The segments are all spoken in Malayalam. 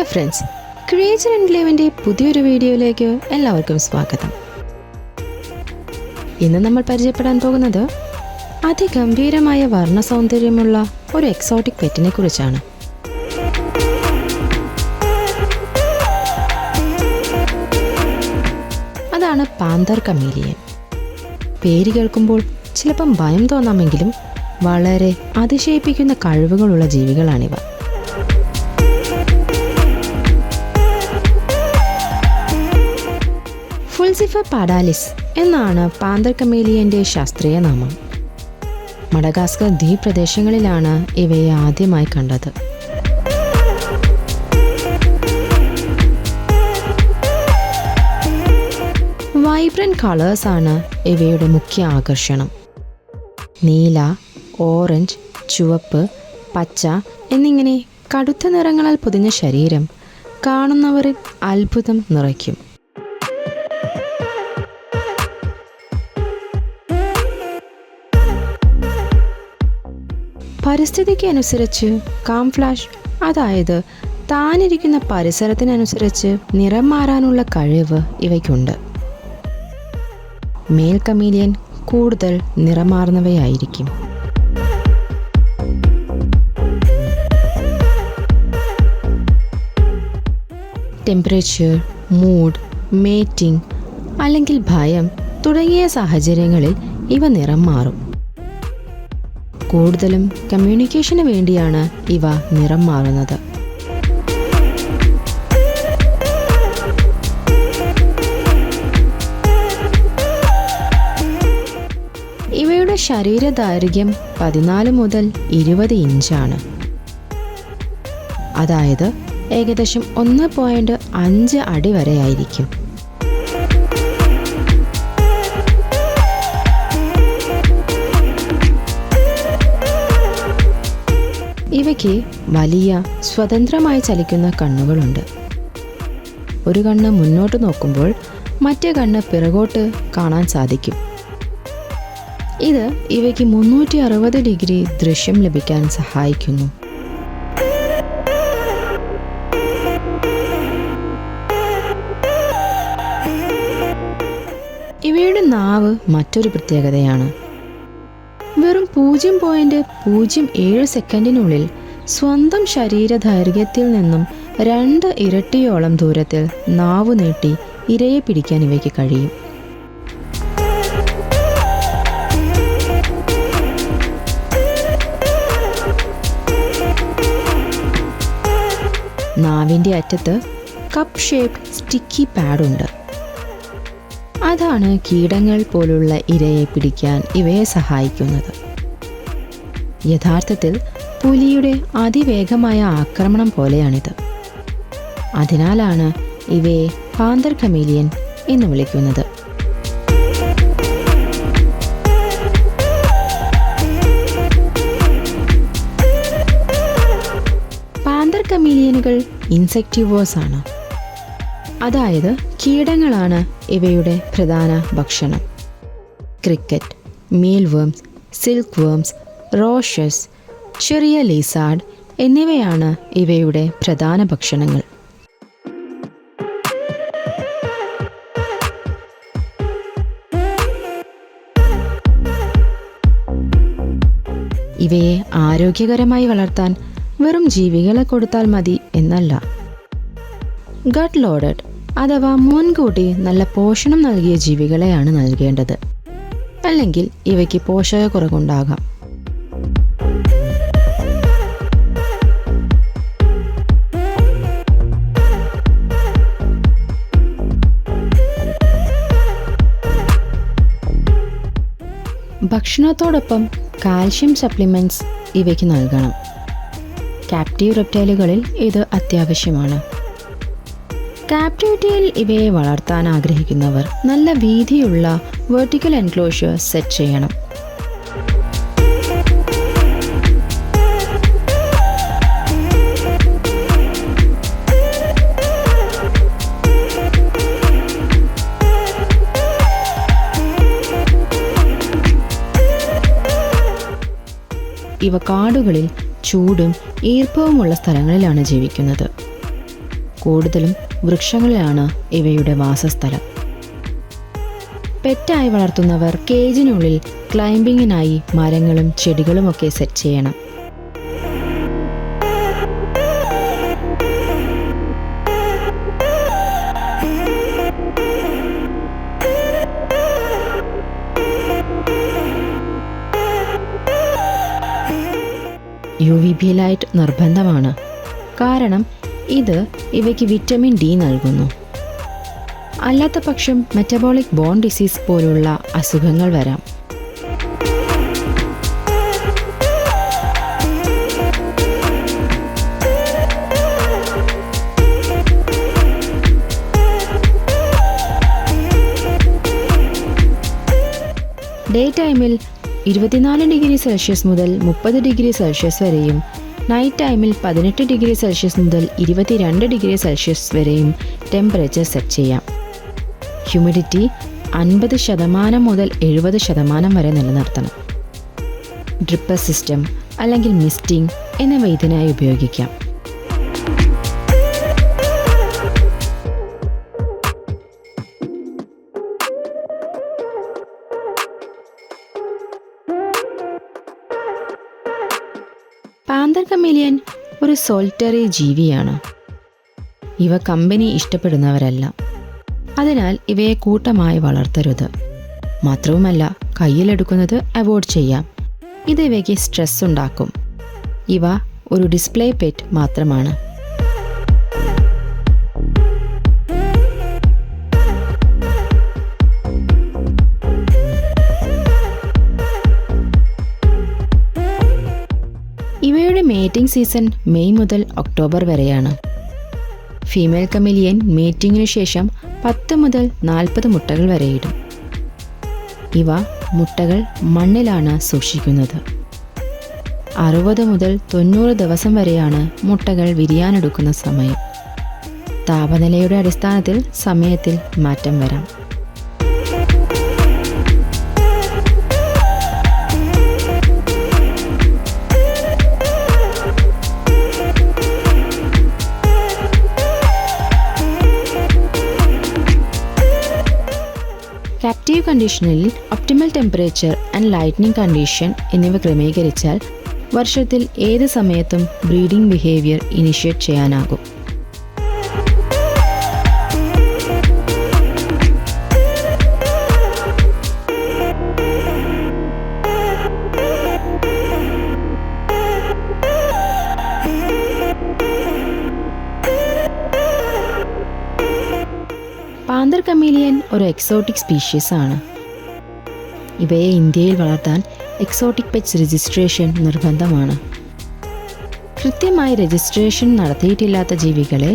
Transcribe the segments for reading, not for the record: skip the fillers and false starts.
ഹായ് ഫ്രണ്ട്സ്, ക്രിയേച്ചർ എൻക്ലേവിൻ്റെ പുതിയൊരു വീഡിയോയിലേക്ക് എല്ലാവർക്കും സ്വാഗതം. ഇന്ന് നമ്മൾ പരിചയപ്പെടാൻ പോകുന്നത് അതിഗംഭീരമായ വർണ്ണ സൗന്ദര്യമുള്ള ഒരു എക്സോട്ടിക് പെറ്റിനെ കുറിച്ചാണ്. അതാണ് പാന്തർ കമീലിയൻ. പേര് കേൾക്കുമ്പോൾ ചിലപ്പം ഭയം തോന്നാമെങ്കിലും വളരെ അതിശയിപ്പിക്കുന്ന കഴിവുകളുള്ള ജീവികളാണിവ. ഫുൾസിഫർ പാഡാലിസ് എന്നാണ് പാന്തർ കമീലിയൻ്റെ ശാസ്ത്രീയ നാമം. മഡഗാസ്കർ ദ്വീപ് പ്രദേശങ്ങളിലാണ് ഇവയെ ആദ്യമായി കണ്ടത്. വൈബ്രന്റ് കളേഴ്സാണ് ഇവയുടെ മുഖ്യ ആകർഷണം. നീല, ഓറഞ്ച്, ചുവപ്പ്, പച്ച എന്നിങ്ങനെ കടുത്ത നിറങ്ങളാൽ പൊതിഞ്ഞ ശരീരം കാണുന്നവരിൽ അത്ഭുതം നിറയ്ക്കും. പരിസ്ഥിതിക്ക് അനുസരിച്ച് കാംഫ്ലാഷ്, അതായത് താനിരിക്കുന്ന പരിസരത്തിനനുസരിച്ച് നിറം മാറാനുള്ള കഴിവ് ഇവയ്ക്കുണ്ട്. മെയിൽ കമീലിയൻ കൂടുതൽ നിറം മാറുന്നവയായിരിക്കും. ടെമ്പറേച്ചർ, മൂഡ്, മേറ്റിംഗ് അല്ലെങ്കിൽ ഭയം തുടങ്ങിയ സാഹചര്യങ്ങളിൽ ഇവ നിറം മാറും. കൂടുതലും കമ്മ്യൂണിക്കേഷന് വേണ്ടിയാണ് ഇവ നിറം മാറുന്നത്. ഇവയുടെ ശരീരദൈർഘ്യം 14 മുതൽ 20 ഇഞ്ചാണ്. അതായത് ഏകദേശം 1.5 അടി വരെയായിരിക്കും. ഇവയ്ക്ക് വലിയ സ്വതന്ത്രമായി ചലിക്കുന്ന കണ്ണുകളുണ്ട്. ഒരു കണ്ണ് മുന്നോട്ട് നോക്കുമ്പോൾ മറ്റേ കണ്ണ് പിറകോട്ട് കാണാൻ സാധിക്കും. ഇത് ഇവയ്ക്ക് 360 ഡിഗ്രി ദൃശ്യം ലഭിക്കാൻ സഹായിക്കുന്നു. ഇവയുടെ നാവ് മറ്റൊരു പ്രത്യേകതയാണ്. വെറും 0.07 സെക്കൻഡിനുള്ളിൽ സ്വന്തം ശരീരദൈർഘ്യത്തിൽ നിന്നും 2 ഇരട്ടിയോളം ദൂരത്തിൽ നാവ് നീട്ടി ഇരയെ പിടിക്കാൻ ഇവയ്ക്ക് കഴിയും. നാവിൻ്റെ അറ്റത്ത് കപ്പ് ഷേപ്ഡ് സ്റ്റിക്കി പാഡുണ്ട്. അതാണ് കീടങ്ങൾ പോലുള്ള ഇരയെ പിടിക്കാൻ ഇവയെ സഹായിക്കുന്നത്. യഥാർത്ഥത്തിൽ പുലിയുടെ അതിവേഗമായ ആക്രമണം പോലെയാണിത്. അതിനാലാണ് ഇവയെ പാന്തർ കമീലിയൻ എന്ന് വിളിക്കുന്നത്. പാന്തർ കമീലിയനുകൾ ഇൻസെക്ടിവോഴ്സ് ആണ്. അതായത് കീടങ്ങളാണ് ഇവയുടെ പ്രധാന ഭക്ഷണം. Cricket, mealworms, silkworms, roaches, ചെറിയ ലിസാർഡ് എന്നിവയാണ് ഇവയുടെ പ്രധാന ഭക്ഷണങ്ങൾ. ഇവയെ ആരോഗ്യകരമായി വളർത്താൻ വെറും ജീവികളെ കൊടുത്താൽ മതി എന്നല്ല. ഗട്ട് ലോഡഡ് അഥവാ മുൻകൂട്ടി നല്ല പോഷണം നൽകിയ ജീവികളെയാണ് നൽകേണ്ടത്. അല്ലെങ്കിൽ ഇവയ്ക്ക് പോഷകക്കുറവുണ്ടാകാം. ഭക്ഷണത്തോടൊപ്പം കാൽഷ്യം സപ്ലിമെൻറ്റ്സ് ഇവയ്ക്ക് നൽകണം. ക്യാപ്റ്റീവ് റെപ്റ്റൈലുകളിൽ ഇത് അത്യാവശ്യമാണ്. ക്യാപ്റ്റിവിറ്റിയിൽ ഇവയെ വളർത്താൻ ആഗ്രഹിക്കുന്നവർ നല്ല വീതിയുള്ള വെർട്ടിക്കൽ എൻക്ലോഷർ സെറ്റ് ചെയ്യണം. ഇവ കാടുകളിൽ ചൂടും ഈർപ്പവുമുള്ള സ്ഥലങ്ങളിലാണ് ജീവിക്കുന്നത്. കൂടുതലും വൃക്ഷങ്ങളിലാണ് ഇവയുടെ വാസസ്ഥലം. പെറ്റായി വളർത്തുന്നവർ കേജിനുള്ളിൽ ക്ലൈംബിങ്ങിനായി മരങ്ങളും ചെടികളുമൊക്കെ സെറ്റ് ചെയ്യണം. UVB ലൈറ്റ് നിർബന്ധമാണ്, കാരണം ഇത് ഇവയ്ക്ക് വിറ്റമിൻ D നൽകുന്നു. അല്ലാത്ത പക്ഷം മെറ്റബോളിക് ബോൺ ഡിസീസ് പോലുള്ള അസുഖങ്ങൾ വരാം. ഡേ ടൈമിൽ 24 ഡിഗ്രി സെൽഷ്യസ് മുതൽ 30 ഡിഗ്രി സെൽഷ്യസ് വരെയും നൈറ്റ് ടൈമിൽ 18 ഡിഗ്രി സെൽഷ്യസ് മുതൽ 22 ഡിഗ്രി സെൽഷ്യസ് വരെയും ടെമ്പറേച്ചർ സെറ്റ് ചെയ്യാം. ഹ്യൂമിഡിറ്റി 50% മുതൽ 70% വരെ നിലനിർത്തണം. ഡ്രിപ്പർ സിസ്റ്റം അല്ലെങ്കിൽ മിസ്റ്റിംഗ് എന്നിവ ഇതിനായി ഉപയോഗിക്കാം. പാന്തർ കമേലിയൻ ഒരു സോൾട്ടറി ജീവിയാണ്. ഇവ കമ്പനി ഇഷ്ടപ്പെടുന്നവരല്ല. അതിനാൽ ഇവയെ കൂട്ടമായി വളർത്തരുത്. മാത്രവുമല്ല, കയ്യിലെടുക്കുന്നത് അവോയ്ഡ് ചെയ്യാം. ഇത് ഇവയ്ക്ക് സ്ട്രെസ് ഉണ്ടാക്കും. ഇവ ഒരു ഡിസ്പ്ലേ പെറ്റ് മാത്രമാണ്. ഇവയുടെ മേറ്റിംഗ് സീസൺ മെയ് മുതൽ ഒക്ടോബർ വരെയാണ്. ഫീമെയിൽ കമേലിയൻ മേറ്റിങ്ങിനു ശേഷം 10 മുതൽ 40 മുട്ടകൾ വരെയിടും. ഇവ മുട്ടകൾ മണ്ണിലാണ് സൂക്ഷിക്കുന്നത്. 60 മുതൽ 90 ദിവസം വരെയാണ് മുട്ടകൾ വിരിയാനെടുക്കുന്ന സമയം. താപനിലയുടെ അടിസ്ഥാനത്തിൽ സമയത്തിൽ മാറ്റം വരാം. ക്യാപ്റ്റീവ് കണ്ടീഷനിൽ optimal temperature and lightning condition എന്നിവ ക്രമീകരിച്ചാൽ വർഷത്തിൽ ഏത് സമയത്തും ബ്രീഡിംഗ് ബിഹേവിയർ ഇനിഷ്യേറ്റ് ചെയ്യാനാകും. പാന്തർ കമേലിയൻ ഒരു എക്സോട്ടിക് സ്പീഷീസ് ആണ്. ഇവയെ ഇന്ത്യയിൽ വളർത്താൻ എക്സോട്ടിക് പെറ്റ്സ് രജിസ്ട്രേഷൻ നിർബന്ധമാണ്. കൃത്യമായി രജിസ്ട്രേഷൻ നടത്തിയിട്ടില്ലാത്ത ജീവികളെ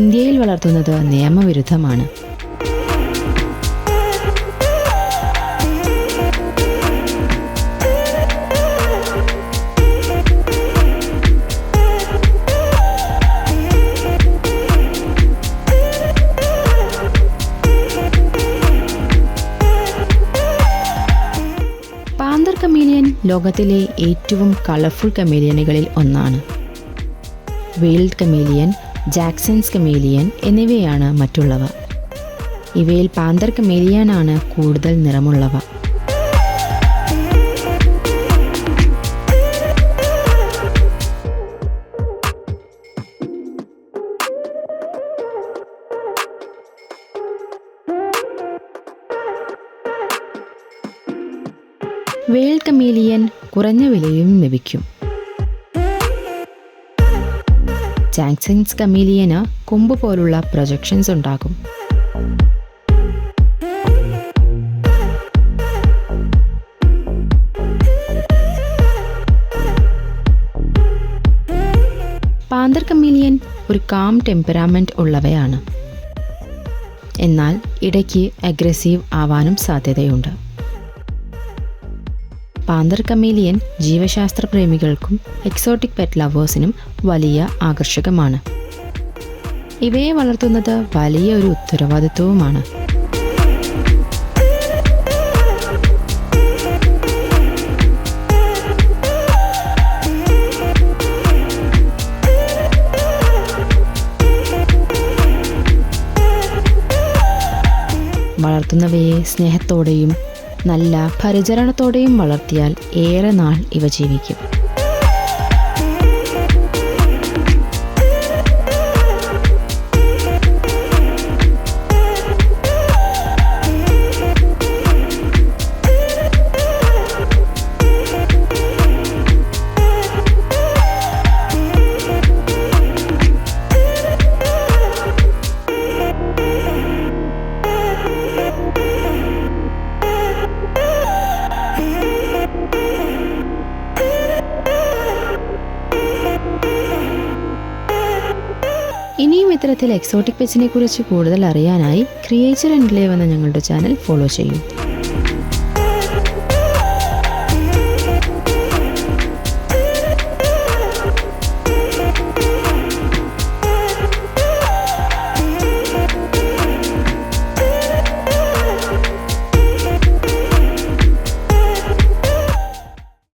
ഇന്ത്യയിൽ വളർത്തുന്നത് നിയമവിരുദ്ധമാണ്. പാന്തർ കമേലിയൻ ലോകത്തിലെ ഏറ്റവും കളർഫുൾ കമേലിയനുകളിൽ ഒന്നാണ്. വെയിൽഡ് കമേലിയൻ, ജാക്സൺസ് കമേലിയൻ എന്നിവയാണ് മറ്റുള്ളവ. ഇവയിൽ പാന്തർ കമേലിയനാണ് കൂടുതൽ നിറമുള്ളവ. വെയിൽഡ് കമേലിയൻ കുറഞ്ഞ വിലയും ലഭിക്കും. ജാക്സൺസ് കമേലിയന് കൊമ്പ് പോലുള്ള പ്രൊജക്ഷൻസ് ഉണ്ടാകും. പാന്തർ കമേലിയൻ ഒരു കാം ടെമ്പറാമെന്റ് ഉള്ളവയാണ്. എന്നാൽ ഇടയ്ക്ക് അഗ്രസീവ് ആവാനും സാധ്യതയുണ്ട്. പാന്തർ കമേലിയൻ ജീവശാസ്ത്ര പ്രേമികൾക്കും എക്സോട്ടിക് പെറ്റ് ലവേഴ്സിനും വലിയ ആകർഷകമാണ്. ഇവയെ വളർത്തുന്നത് വലിയ ഒരു ഉത്തരവാദിത്വവുമാണ്. വളർത്തുന്നവയെ സ്നേഹത്തോടെയും നല്ല പരിചരണത്തോടെയും വളർത്തിയാൽ ഏറെ നാൾ ഇവ ജീവിക്കും. ഇനിയും ഇത്തരത്തിൽ എക്സോട്ടിക് പെറ്റ്സിനെ കുറിച്ച് കൂടുതൽ അറിയാനായി ക്രിയേച്ചർ ആൻഡ് ലൈവ് എന്ന ഞങ്ങളുടെ ചാനൽ ഫോളോ ചെയ്യൂ.